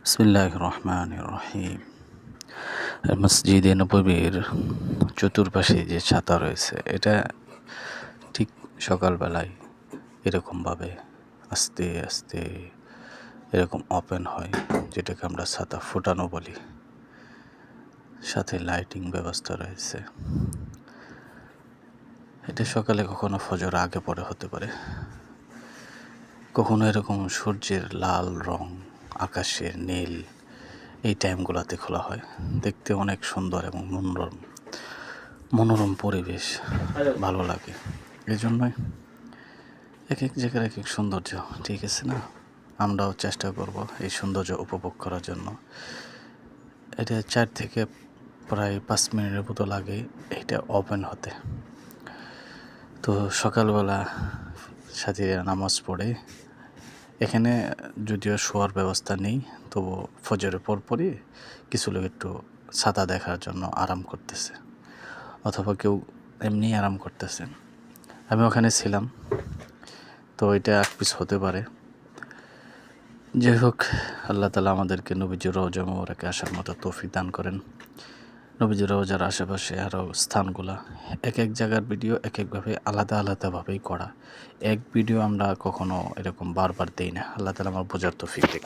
বিসমিল্লাহির রহমানির রহিম। মসজিদে নববীর চতুর্পাশে যে ছাতা রয়েছে, এটা ঠিক সকালবেলায় এরকমভাবে আস্তে আস্তে এরকম ওপেন হয়, যেটাকে আমরা ছাতা ফোটানো বলি। সাথে লাইটিং ব্যবস্থা রয়েছে। এটা সকালে কখনো ফজর আগে পরে হতে পারে, কখনো এরকম সূর্যের লাল রং, আকাশের নীল, এই টাইমগুলোতে খোলা হয়। দেখতে অনেক সুন্দর এবং মনোরম পরিবেশ ভালো লাগে। এই জন্যই এক এক জায়গার এক এক সৌন্দর্য, ঠিক আছে না? আমরাও চেষ্টা করব এই সৌন্দর্য উপভোগ করার জন্য। এটা 4 থেকে প্রায় 5 মিনিটের মতো লাগে এটা ওপেন হতে। তো সকালবেলা সাথীরা নামাজ পড়ে, এখানে যদিও শোয়ার ব্যবস্থা নেই, তবু ফজরের পরপরই কিছু লোক একটু ছাতা দেখার জন্য আরাম করতেছে, অথবা কেউ এমনি আরাম করতেছেন। আমি ওখানে ছিলাম, তো এটা এক পিস হতে পারে। যাই হোক, আল্লাহ তাআলা আমাদেরকে নবীজির রওজা মোবারকে আসার মতো তৌফিক দান করেন। নবীজির রওজার আশেপাশে আরও স্থানগুলা, এক এক জায়গার ভিডিও এক একভাবে আলাদাভাবেই করা। এক ভিডিও আমরা কখনো এরকম বারবার দেই না। আল্লাহ তাআলা আমার বোঝার তৌফিক দিক।